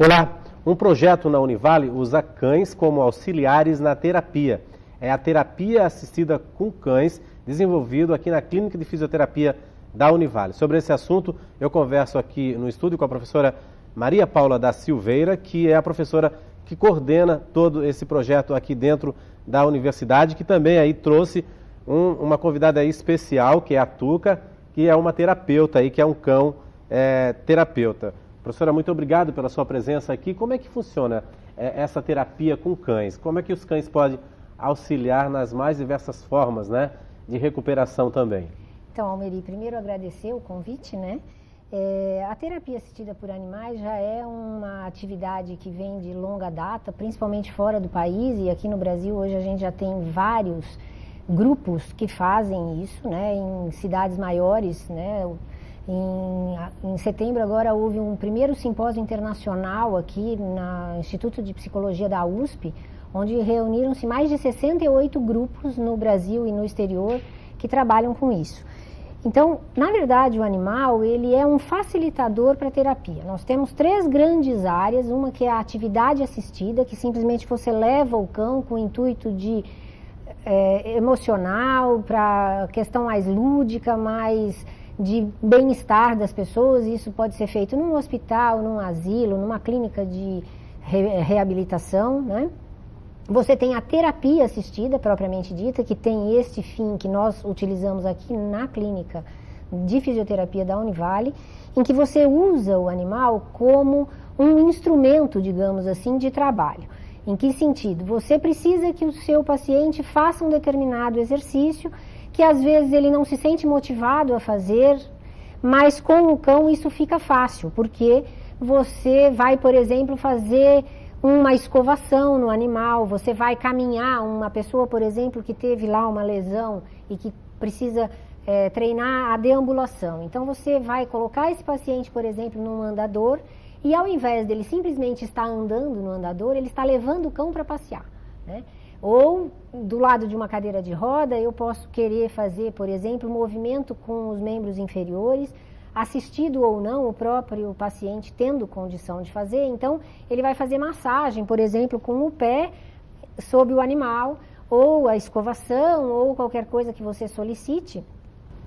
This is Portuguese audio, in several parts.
Olá, um projeto na Univale usa cães como auxiliares na terapia. É a terapia assistida com cães, desenvolvido aqui na Clínica de Fisioterapia da Univale. Sobre esse assunto, eu converso aqui no estúdio com a professora Maria Paula da Silveira, que é a professora que coordena todo esse projeto aqui dentro da universidade, que também aí trouxe uma convidada aí especial, que é a Tuca, que é uma terapeuta aí, que é um cão terapeuta. Professora, muito obrigado pela sua presença aqui. Como é que funciona essa terapia com cães? Como é que os cães podem auxiliar nas mais diversas formas, né, de recuperação também? Então, Almeri, primeiro agradecer o convite, né? A terapia assistida por animais já é uma atividade que vem de longa data, principalmente fora do país, e aqui no Brasil hoje a gente já tem vários grupos que fazem isso, né, em cidades maiores, né? Em setembro agora houve um primeiro simpósio internacional aqui no Instituto de Psicologia da USP, onde reuniram-se mais de 68 grupos no Brasil e no exterior que trabalham com isso. Então, na verdade, o animal ele é um facilitador para a terapia. Nós temos três grandes áreas, uma que é a atividade assistida, que simplesmente você leva o cão com o intuito de emocional, para a questão mais lúdica, mais de bem-estar das pessoas. Isso pode ser feito num hospital, num asilo, numa clínica de reabilitação, né? Você tem a terapia assistida, propriamente dita, que tem este fim que nós utilizamos aqui na clínica de fisioterapia da Univale, em que você usa o animal como um instrumento, digamos assim, de trabalho. Em que sentido? Você precisa que o seu paciente faça um determinado exercício que às vezes ele não se sente motivado a fazer, mas com o cão isso fica fácil, porque você vai, por exemplo, fazer uma escovação no animal, você vai caminhar, uma pessoa, por exemplo, que teve lá uma lesão e que precisa treinar a deambulação. Então você vai colocar esse paciente, por exemplo, num andador e ao invés dele simplesmente estar andando no andador, ele está levando o cão para passear, né? Ou, do lado de uma cadeira de roda, eu posso querer fazer, por exemplo, um movimento com os membros inferiores, assistido ou não, o próprio paciente tendo condição de fazer. Então, ele vai fazer massagem, por exemplo, com o pé sobre o animal, ou a escovação, ou qualquer coisa que você solicite.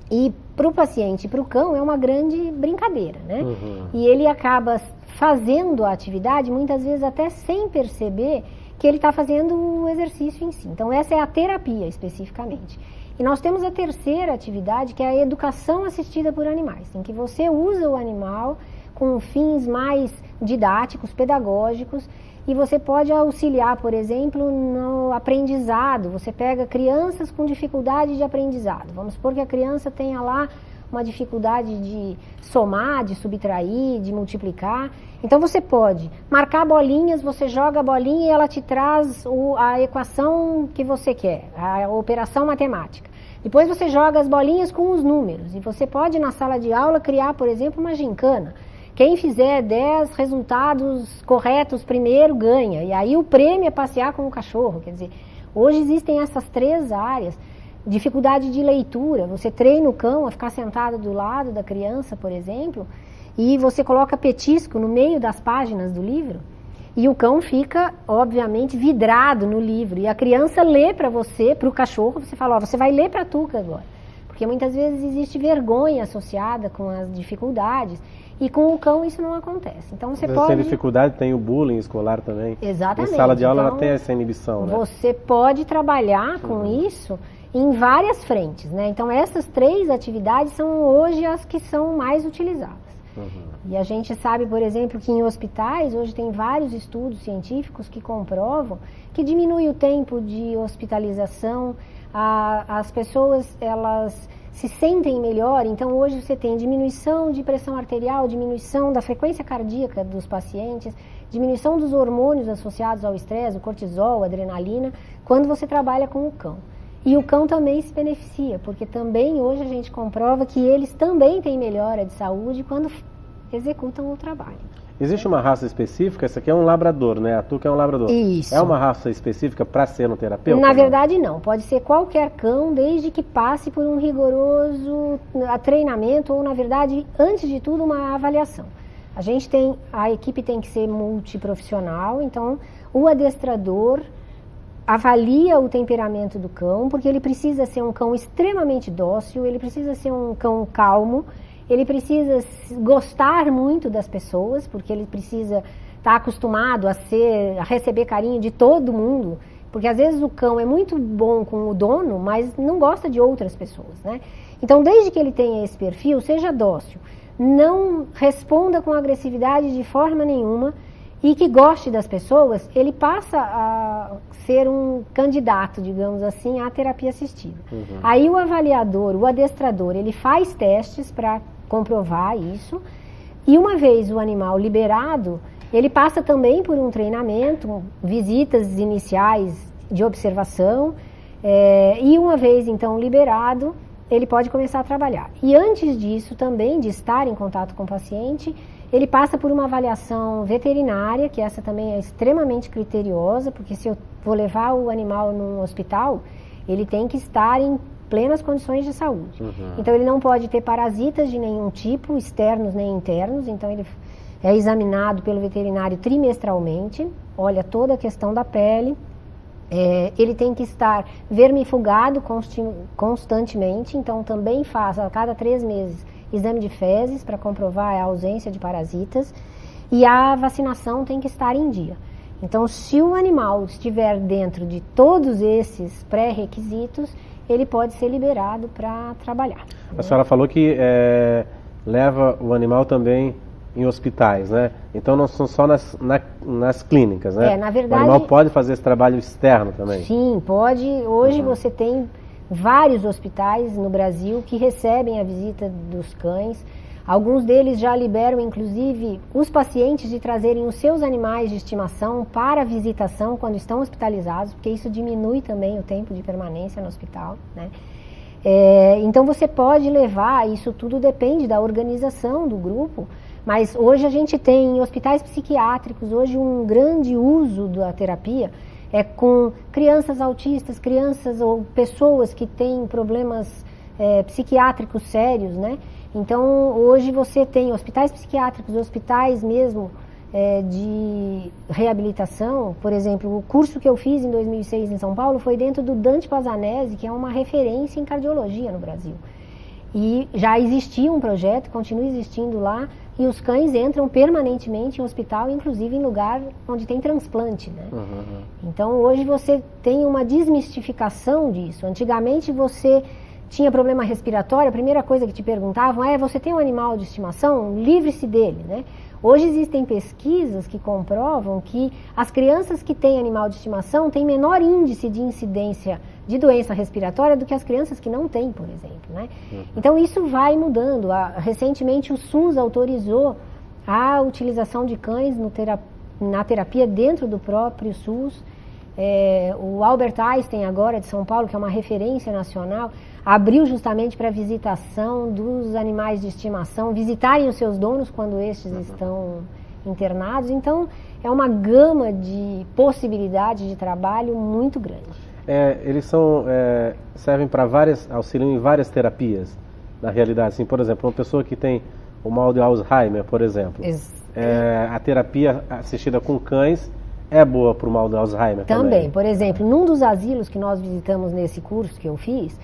E para o paciente e para o cão é uma grande brincadeira, né? Uhum. E ele acaba fazendo a atividade, muitas vezes até sem perceber que ele está fazendo o exercício em si. Então, essa é a terapia, especificamente. E nós temos a terceira atividade, que é a educação assistida por animais, em que você usa o animal com fins mais didáticos, pedagógicos, e você pode auxiliar, por exemplo, no aprendizado. Você pega crianças com dificuldade de aprendizado. Vamos supor que a criança tenha lá uma dificuldade de somar, de subtrair, de multiplicar. Então você pode marcar bolinhas, você joga a bolinha e ela te traz a equação que você quer, a operação matemática. Depois você joga as bolinhas com os números e você pode na sala de aula criar, por exemplo, uma gincana. Quem fizer 10 resultados corretos primeiro ganha, e aí o prêmio é passear com o cachorro. Quer dizer, hoje existem essas três áreas. Dificuldade de leitura, você treina o cão a ficar sentado do lado da criança, por exemplo, e você coloca petisco no meio das páginas do livro, e o cão fica, obviamente, vidrado no livro, e a criança lê para você, para o cachorro, você fala, ó, você vai ler para a Tuca agora, porque muitas vezes existe vergonha associada com as dificuldades, e com o cão isso não acontece. Então você pode... Sem dificuldade tem o bullying escolar também. Exatamente. Em sala de aula então, ela tem essa inibição, né? Você pode trabalhar com isso em várias frentes, né? Então essas três atividades são hoje as que são mais utilizadas. E a gente sabe, por exemplo, que em hospitais hoje tem vários estudos científicos que comprovam que diminui o tempo de hospitalização, as pessoas elas se sentem melhor. Então hoje você tem diminuição de pressão arterial, diminuição da frequência cardíaca dos pacientes, diminuição dos hormônios associados ao estresse, o cortisol, a adrenalina, quando você trabalha com o cão. E o cão também se beneficia, porque também hoje a gente comprova que eles também têm melhora de saúde quando executam o trabalho. Existe uma raça específica? Essa aqui é um labrador, né? A Tuca é um labrador. Isso. É uma raça específica para ser um terapeuta? Na verdade, não. Pode ser qualquer cão, desde que passe por um rigoroso treinamento ou, na verdade, antes de tudo, uma avaliação. A equipe tem que ser multiprofissional, então o adestrador avalia o temperamento do cão, porque ele precisa ser um cão extremamente dócil, ele precisa ser um cão calmo, ele precisa gostar muito das pessoas, porque ele precisa estar acostumado a receber carinho de todo mundo, porque às vezes o cão é muito bom com o dono, mas não gosta de outras pessoas, né? Então, desde que ele tenha esse perfil, seja dócil, não responda com agressividade de forma nenhuma e que goste das pessoas, ele passa a ser um candidato, digamos assim, à terapia assistida. Uhum. Aí o avaliador, o adestrador, ele faz testes para comprovar isso, e uma vez o animal liberado, ele passa também por um treinamento, visitas iniciais de observação, e uma vez então liberado, ele pode começar a trabalhar. E antes disso também, de estar em contato com o paciente, ele passa por uma avaliação veterinária, que essa também é extremamente criteriosa, porque se eu vou levar o animal num hospital, ele tem que estar em plenas condições de saúde. Uhum. Então ele não pode ter parasitas de nenhum tipo, externos nem internos, então ele é examinado pelo veterinário trimestralmente, olha toda a questão da pele, ele tem que estar vermifugado constantemente, então também faz a cada 3 meses exame de fezes para comprovar a ausência de parasitas, e a vacinação tem que estar em dia. Então, se o animal estiver dentro de todos esses pré-requisitos, ele pode ser liberado para trabalhar. A senhora falou que leva o animal também em hospitais, né? Então não são só nas clínicas, né? Na verdade, o animal pode fazer esse trabalho externo também? Sim, pode. Hoje você tem vários hospitais no Brasil que recebem a visita dos cães. Alguns deles já liberam, inclusive, os pacientes de trazerem os seus animais de estimação para visitação quando estão hospitalizados, porque isso diminui também o tempo de permanência no hospital, né? Então você pode levar, isso tudo depende da organização do grupo, mas hoje a gente tem em hospitais psiquiátricos, hoje um grande uso da terapia com crianças autistas, crianças ou pessoas que têm problemas psiquiátricos sérios, né? Então, hoje você tem hospitais psiquiátricos, hospitais mesmo de reabilitação. Por exemplo, o curso que eu fiz em 2006 em São Paulo foi dentro do Dante Pazzanese, que é uma referência em cardiologia no Brasil. E já existia um projeto, continua existindo lá, e os cães entram permanentemente em hospital, inclusive em lugar onde tem transplante, né? Uhum. Então, hoje você tem uma desmistificação disso. Antigamente, você tinha problema respiratório, a primeira coisa que te perguntavam você tem um animal de estimação? Livre-se dele, né? Hoje existem pesquisas que comprovam que as crianças que têm animal de estimação têm menor índice de incidência de doença respiratória do que as crianças que não têm, por exemplo, né? Uhum. Então isso vai mudando. Recentemente o SUS autorizou a utilização de cães na terapia dentro do próprio SUS. O Albert Einstein agora de São Paulo, que é uma referência nacional, abriu justamente para visitação dos animais de estimação, visitarem os seus donos quando estes estão internados. Então é uma gama de possibilidades de trabalho muito grande. Eles servem para auxiliam em várias terapias, na realidade. Assim, por exemplo, uma pessoa que tem o mal de Alzheimer, por exemplo, a terapia assistida com cães é boa para o mal de Alzheimer também. Por exemplo, num dos asilos que nós visitamos nesse curso que eu fiz,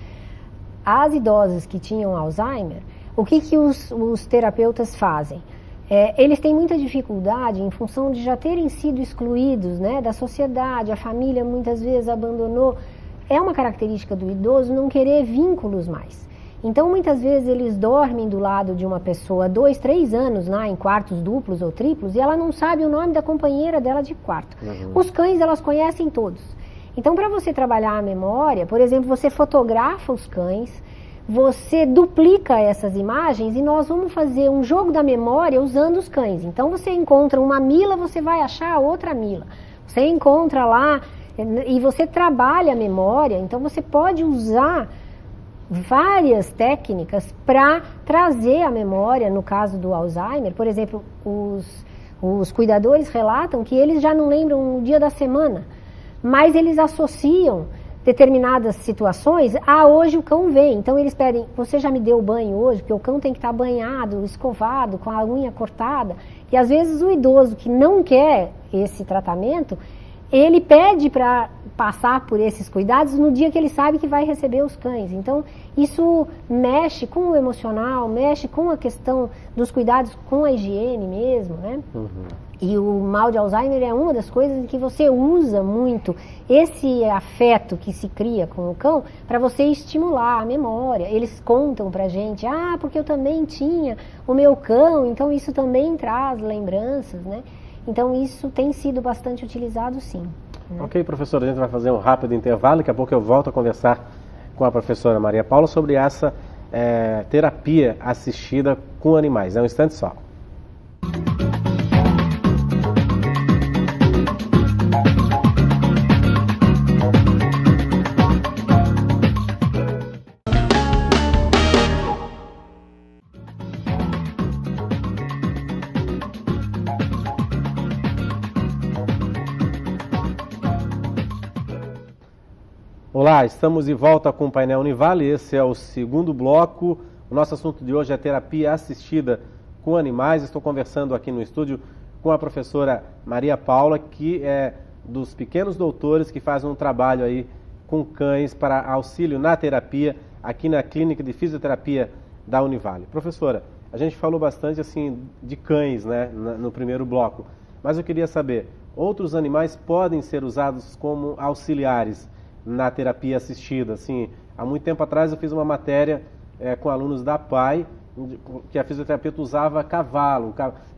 as idosas que tinham Alzheimer, o que os terapeutas fazem? Eles têm muita dificuldade em função de já terem sido excluídos, né, da sociedade, a família muitas vezes abandonou. É uma característica do idoso não querer vínculos mais. Então, muitas vezes eles dormem do lado de uma pessoa 2, 3 anos lá em quartos duplos ou triplos e ela não sabe o nome da companheira dela de quarto. Uhum. Os cães, elas conhecem todos. Então, para você trabalhar a memória, por exemplo, você fotografa os cães, você duplica essas imagens e nós vamos fazer um jogo da memória usando os cães. Então, você encontra uma Mila, você vai achar outra Mila. Você encontra lá e você trabalha a memória, então você pode usar várias técnicas para trazer a memória. No caso do Alzheimer, por exemplo, os cuidadores relatam que eles já não lembram o dia da semana, mas eles associam determinadas situações, hoje o cão vem, então eles pedem, você já me deu banho hoje? Porque o cão tem que estar banhado, escovado, com a unha cortada, e às vezes o idoso que não quer esse tratamento, ele pede para passar por esses cuidados no dia que ele sabe que vai receber os cães. Então, isso mexe com o emocional, mexe com a questão dos cuidados com a higiene mesmo, né? E o mal de Alzheimer é uma das coisas em que você usa muito esse afeto que se cria com o cão para você estimular a memória. Eles contam pra gente, porque eu também tinha o meu cão, então isso também traz lembranças, né? Então isso tem sido bastante utilizado, sim. Né? Ok, professora, a gente vai fazer um rápido intervalo, daqui a pouco eu volto a conversar com a professora Maria Paula sobre essa terapia assistida com animais. É um instante só. Olá, estamos de volta com o painel Univale, esse é o segundo bloco. O nosso assunto de hoje é terapia assistida com animais. Estou conversando aqui no estúdio com a professora Maria Paula, que é dos pequenos doutores que faz um trabalho aí com cães para auxílio na terapia aqui na Clínica de Fisioterapia da Univale. Professora, a gente falou bastante assim de cães, né, no primeiro bloco, mas eu queria saber, outros animais podem ser usados como auxiliares na terapia assistida? Assim, há muito tempo atrás eu fiz uma matéria com alunos da PAI, que a fisioterapeuta usava cavalo,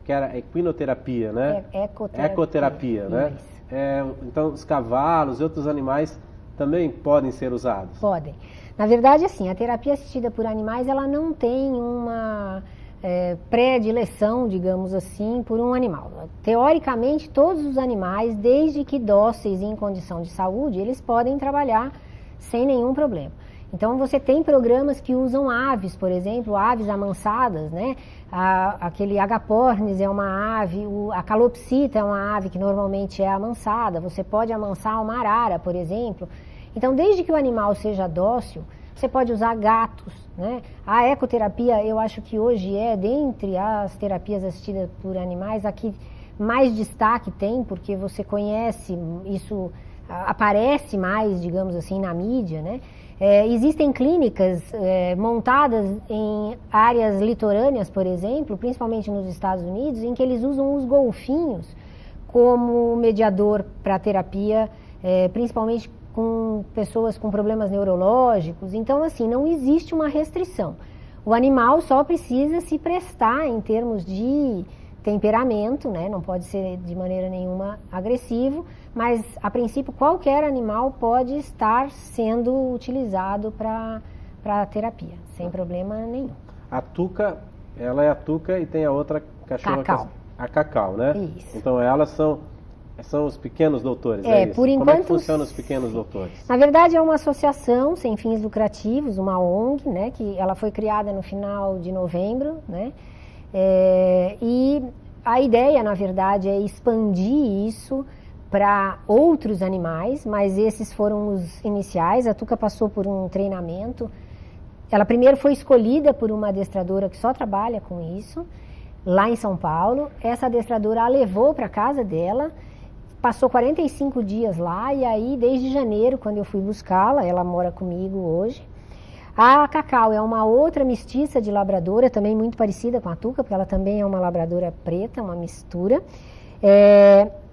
que era equinoterapia, né? Ecoterapia, né? Então, os cavalos e outros animais também podem ser usados? Podem. Na verdade, assim, a terapia assistida por animais, ela não tem uma predileção, digamos assim, por um animal. Teoricamente, todos os animais, desde que dóceis e em condição de saúde, eles podem trabalhar sem nenhum problema. Então, você tem programas que usam aves, por exemplo, aves amansadas, né? Aquele agapornis é uma ave, a calopsita é uma ave que normalmente é amansada. Você pode amansar uma arara, por exemplo. Então, desde que o animal seja dócil, você pode usar gatos, né? A ecoterapia, eu acho que hoje dentre as terapias assistidas por animais, a que mais destaque tem, porque você conhece, isso aparece mais, digamos assim, na mídia, né? Existem clínicas montadas em áreas litorâneas, por exemplo, principalmente nos Estados Unidos, em que eles usam os golfinhos como mediador para a terapia, principalmente com pessoas com problemas neurológicos. Então, assim, não existe uma restrição. O animal só precisa se prestar em termos de temperamento, né? Não pode ser de maneira nenhuma agressivo, mas, a princípio, qualquer animal pode estar sendo utilizado para a terapia, sem problema nenhum. A Tuca, ela é a Tuca e tem a outra cachorra... Cacau. A Cacau, né? Isso. Então, elas são os pequenos doutores, isso? Por enquanto, como é que funcionam os pequenos doutores? Na verdade, é uma associação sem fins lucrativos, uma ONG, né, que ela foi criada no final de novembro, né, e a ideia, na verdade, é expandir isso para outros animais, mas esses foram os iniciais. A Tuca passou por um treinamento. Ela primeiro foi escolhida por uma adestradora que só trabalha com isso, lá em São Paulo. Essa adestradora a levou para casa dela, passou 45 dias lá, e aí desde janeiro, quando eu fui buscá-la, ela mora comigo hoje. A Cacau é uma outra mestiça de labradora, também muito parecida com a Tuca, porque ela também é uma labradora preta, uma mistura.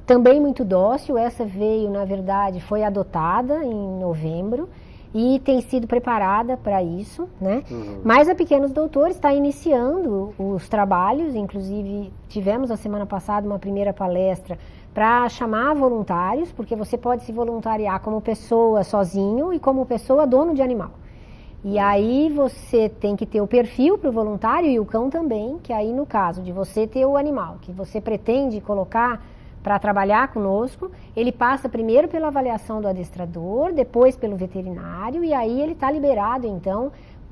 Também muito dócil. Essa veio, na verdade, foi adotada em novembro e tem sido preparada para isso, né? Mas a Pequenos Doutores está iniciando os trabalhos, inclusive tivemos a semana passada uma primeira palestra para chamar voluntários, porque você pode se voluntariar como pessoa sozinho e como pessoa dono de animal. E aí você tem que ter o perfil para o voluntário e o cão também, que aí no caso de você ter o animal que você pretende colocar para trabalhar conosco, ele passa primeiro pela avaliação do adestrador, depois pelo veterinário, e aí ele está liberado. Então,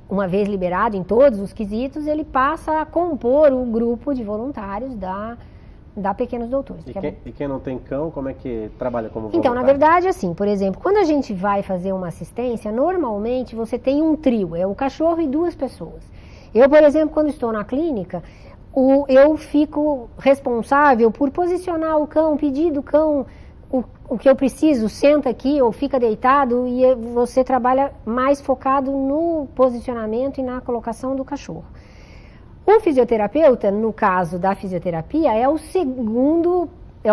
uma vez liberado em todos os quesitos, ele passa a compor o grupo de voluntários da Pequenos Doutores. E quem não tem cão, como é que trabalha como voluntário? Então, na verdade, assim, por exemplo, quando a gente vai fazer uma assistência, normalmente você tem um trio, é o cachorro e 2 pessoas. Eu, por exemplo, quando estou na clínica, eu fico responsável por posicionar o cão, pedir do cão o que eu preciso, senta aqui ou fica deitado, e você trabalha mais focado no posicionamento e na colocação do cachorro. O fisioterapeuta, no caso da fisioterapia, é o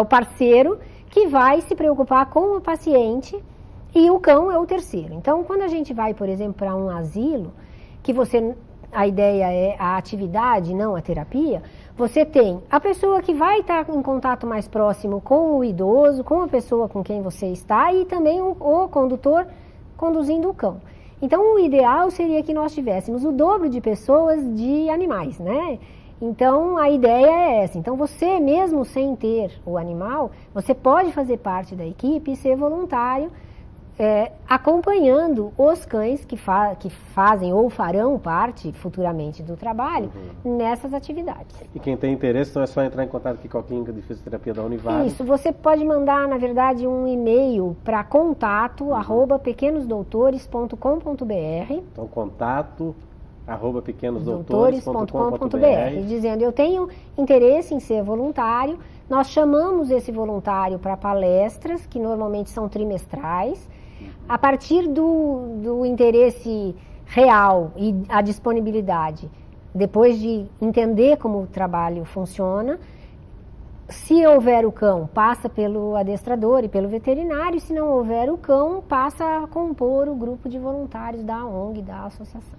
parceiro que vai se preocupar com o paciente, e o cão é o terceiro. Então, quando a gente vai, por exemplo, para um asilo, a ideia é a atividade, não a terapia, você tem a pessoa que vai estar em contato mais próximo com o idoso, com a pessoa com quem você está, e também o condutor conduzindo o cão. Então, o ideal seria que nós tivéssemos o dobro de pessoas de animais, né? Então, a ideia é essa. Então, você mesmo sem ter o animal, você pode fazer parte da equipe e ser voluntário, acompanhando os cães que fazem ou farão parte futuramente do trabalho nessas atividades. E quem tem interesse, então é só entrar em contato aqui com a Clínica de Fisioterapia da Univale. Isso, você pode mandar, na verdade, um e-mail para contato@pequenosdoutores.com.br. Então, contato@pequenosdoutores.com.br, dizendo: eu tenho interesse em ser voluntário. Nós chamamos esse voluntário para palestras, que normalmente são trimestrais. A partir do interesse real e a disponibilidade, depois de entender como o trabalho funciona, se houver o cão, passa pelo adestrador e pelo veterinário; se não houver o cão, passa a compor o grupo de voluntários da ONG, da associação.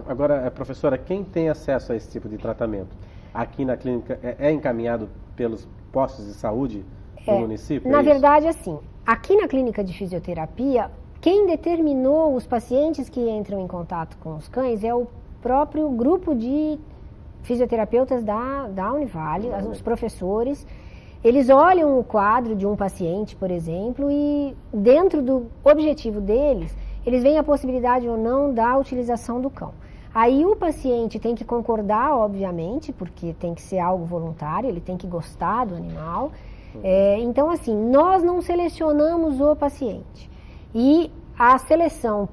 Agora, professora, quem tem acesso a esse tipo de tratamento aqui na clínica é encaminhado pelos postos de saúde do município? Na verdade, assim, aqui na clínica de fisioterapia, quem determinou os pacientes que entram em contato com os cães é o próprio grupo de fisioterapeutas da Univale, os professores. Eles olham o quadro de um paciente, por exemplo, e dentro do objetivo deles, eles veem a possibilidade ou não da utilização do cão. Aí o paciente tem que concordar, obviamente, porque tem que ser algo voluntário, ele tem que gostar do animal. Então, assim, nós não selecionamos o paciente. E a seleção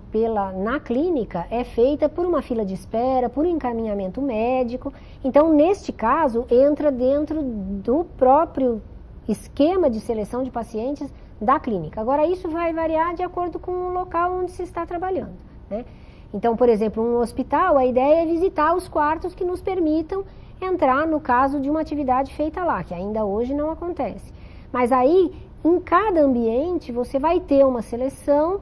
na clínica é feita por uma fila de espera, por um encaminhamento médico. Então, neste caso, entra dentro do próprio esquema de seleção de pacientes da clínica. Agora, isso vai variar de acordo com o local onde se está trabalhando, né? Então, por exemplo, um hospital, a ideia é visitar os quartos que nos permitam entrar no caso de uma atividade feita lá, que ainda hoje não acontece. Mas aí, em cada ambiente, você vai ter uma seleção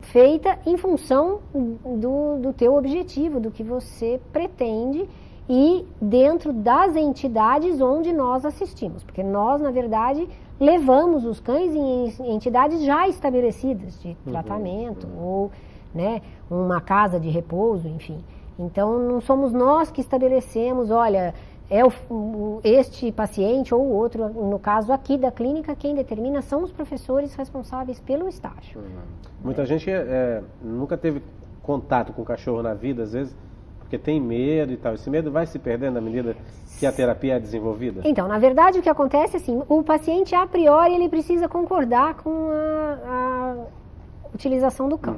feita em função do teu objetivo, do que você pretende, e dentro das entidades onde nós assistimos. Porque nós, na verdade, levamos os cães em entidades já estabelecidas de tratamento, ou, né, uma casa de repouso, enfim. Então, não somos nós que estabelecemos, olha, este paciente ou outro. No caso aqui da clínica, quem determina são os professores responsáveis pelo estágio. Muita gente nunca teve contato com o cachorro na vida, às vezes, porque tem medo e tal. Esse medo vai se perdendo à medida que a terapia é desenvolvida? Então, na verdade, o que acontece é assim, o paciente, a priori, ele precisa concordar com a utilização do cão.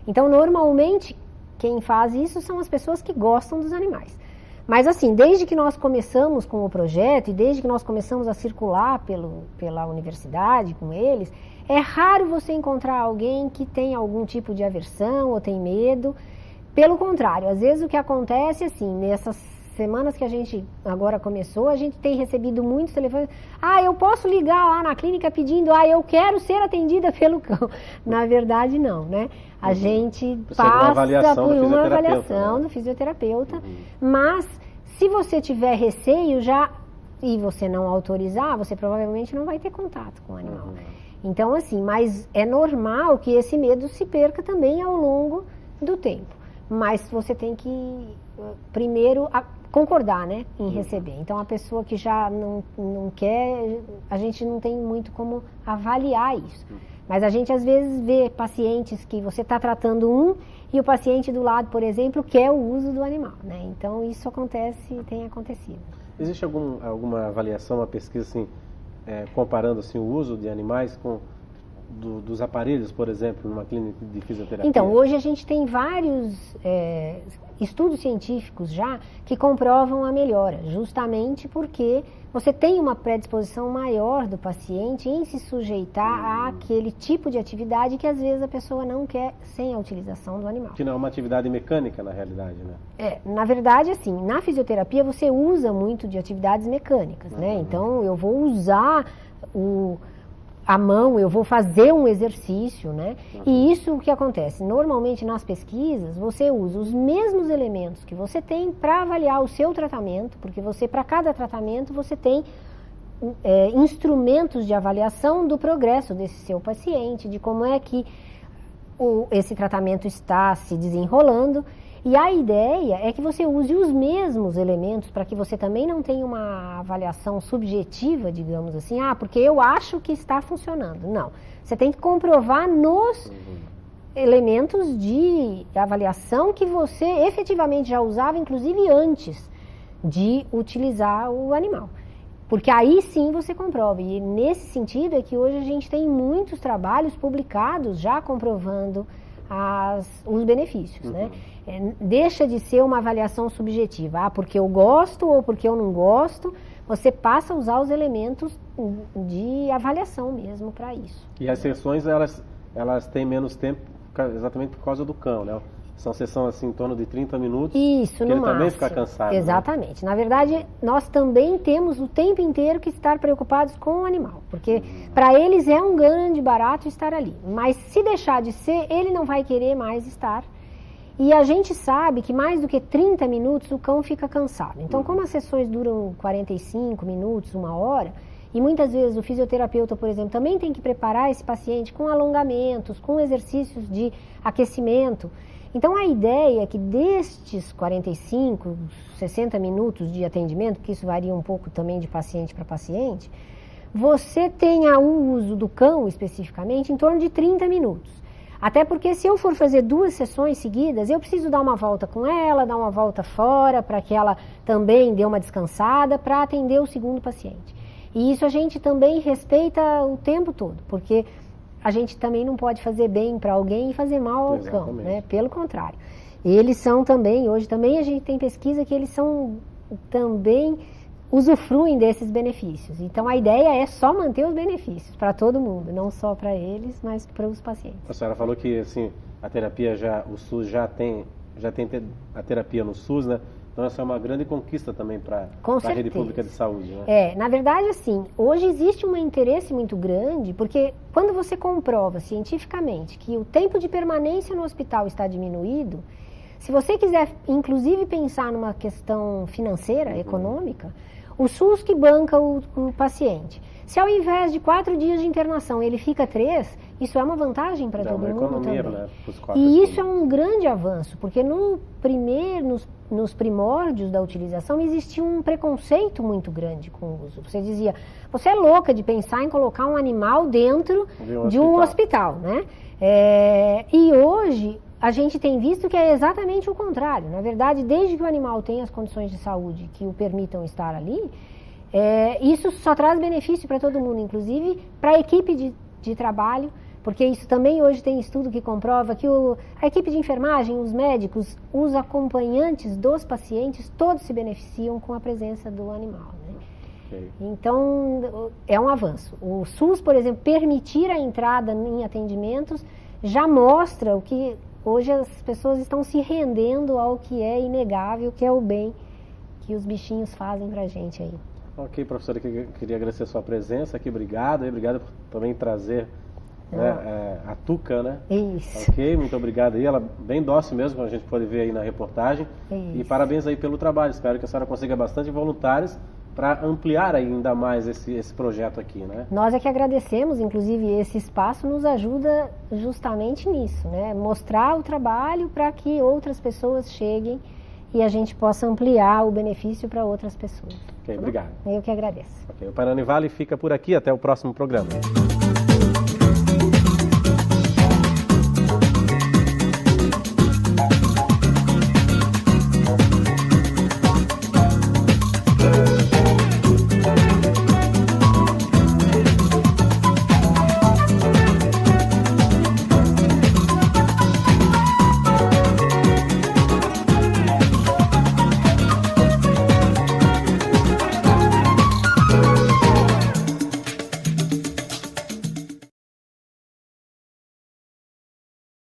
Então, normalmente, quem faz isso são as pessoas que gostam dos animais. Mas assim, desde que nós começamos com o projeto e desde que nós começamos a circular pela universidade com eles, é raro você encontrar alguém que tem algum tipo de aversão ou tem medo. Pelo contrário, às vezes o que acontece, assim, nessas semanas que a gente agora começou, a gente tem recebido muitos telefones: eu posso ligar lá na clínica pedindo, eu quero ser atendida pelo cão. Na verdade, não, né? A gente passa por uma avaliação do fisioterapeuta, mas se você tiver receio e você não autorizar, você provavelmente não vai ter contato com o animal. Então, assim, mas é normal que esse medo se perca também ao longo do tempo. Mas você tem que, primeiro, concordar, né, em receber. Então, a pessoa que já não quer, a gente não tem muito como avaliar isso. Mas a gente, às vezes, vê pacientes que você está tratando e o paciente do lado, por exemplo, quer o uso do animal, né? Então, isso tem acontecido. Existe alguma avaliação, uma pesquisa assim, comparando assim, o uso de animais com dos aparelhos, por exemplo, numa clínica de fisioterapia? Então, hoje a gente tem vários estudos científicos já que comprovam a melhora, justamente porque você tem uma predisposição maior do paciente em se sujeitar àquele tipo de atividade que às vezes a pessoa não quer sem a utilização do animal. Que não é uma atividade mecânica, na realidade, né? Na verdade, assim, na fisioterapia você usa muito de atividades mecânicas, né? Então, eu vou usar a mão, eu vou fazer um exercício, né? E isso o que acontece? Normalmente nas pesquisas você usa os mesmos elementos que você tem para avaliar o seu tratamento, porque para cada tratamento você tem instrumentos de avaliação do progresso desse seu paciente, de como é que esse tratamento está se desenrolando. E a ideia é que você use os mesmos elementos para que você também não tenha uma avaliação subjetiva, digamos assim, porque eu acho que está funcionando. Não, você tem que comprovar nos elementos de avaliação que você efetivamente já usava, inclusive antes de utilizar o animal. Porque aí sim você comprova. E nesse sentido é que hoje a gente tem muitos trabalhos publicados já comprovando os benefícios, né? Deixa de ser uma avaliação subjetiva, porque eu gosto ou porque eu não gosto, você passa a usar os elementos de avaliação mesmo para isso. E as sessões, elas têm menos tempo exatamente por causa do cão, né? São sessões assim em torno de 30 minutos. Isso, no ele máximo. Também fica cansado. Exatamente. Né? Na verdade, nós também temos o tempo inteiro que estar preocupados com o animal, porque para eles é um grande barato estar ali. Mas se deixar de ser, ele não vai querer mais estar. E a gente sabe que mais do que 30 minutos o cão fica cansado. Então, como as sessões duram 45 minutos, 1 hora, e muitas vezes o fisioterapeuta, por exemplo, também tem que preparar esse paciente com alongamentos, com exercícios de aquecimento. Então, a ideia é que destes 45, 60 minutos de atendimento, que isso varia um pouco também de paciente para paciente, você tenha o uso do cão, especificamente, em torno de 30 minutos. Até porque se eu for fazer 2 sessões seguidas, eu preciso dar uma volta com ela, dar uma volta fora, para que ela também dê uma descansada, para atender o segundo paciente. E isso a gente também respeita o tempo todo, porque a gente também não pode fazer bem para alguém e fazer mal ao cão, né? Pelo contrário. Eles são também, hoje também a gente tem pesquisa que eles são também usufruem desses benefícios. Então a ideia é só manter os benefícios para todo mundo, não só para eles, mas para os pacientes. A senhora falou que assim, a terapia o SUS já tem a terapia no SUS, né? Então essa é uma grande conquista também para a rede pública de saúde, né? Na verdade, assim, hoje existe um interesse muito grande, porque quando você comprova cientificamente que o tempo de permanência no hospital está diminuído, se você quiser, inclusive, pensar numa questão financeira, econômica, o SUS que banca o paciente. Se ao invés de 4 dias de internação ele fica 3, isso é uma vantagem para todo mundo também. Né, e isso é um grande avanço, porque nos primórdios da utilização existia um preconceito muito grande com o uso. Você dizia, você é louca de pensar em colocar um animal dentro de um hospital, né? E hoje a gente tem visto que é exatamente o contrário. Na verdade, desde que o animal tenha as condições de saúde que o permitam estar ali, isso só traz benefício para todo mundo, inclusive para a equipe de trabalho, porque isso também hoje tem estudo que comprova que a equipe de enfermagem, os médicos, os acompanhantes dos pacientes, todos se beneficiam com a presença do animal, né? Okay. Então, é um avanço. O SUS, por exemplo, permitir a entrada em atendimentos já mostra o que hoje as pessoas estão se rendendo ao que é inegável, que é o bem que os bichinhos fazem pra gente aí. Ok, professora, eu queria agradecer a sua presença aqui, obrigado por também trazer a Tuca, né? Isso. Ok, muito obrigado aí, ela bem dócil mesmo, como a gente pode ver aí na reportagem. Isso. E parabéns aí pelo trabalho, espero que a senhora consiga bastante voluntários para ampliar ainda mais esse projeto aqui, né? Nós é que agradecemos, inclusive esse espaço nos ajuda justamente nisso, né? Mostrar o trabalho para que outras pessoas cheguem e a gente possa ampliar o benefício para outras pessoas. Ok, obrigado. Eu que agradeço. Ok, o Paranivale fica por aqui, até o próximo programa.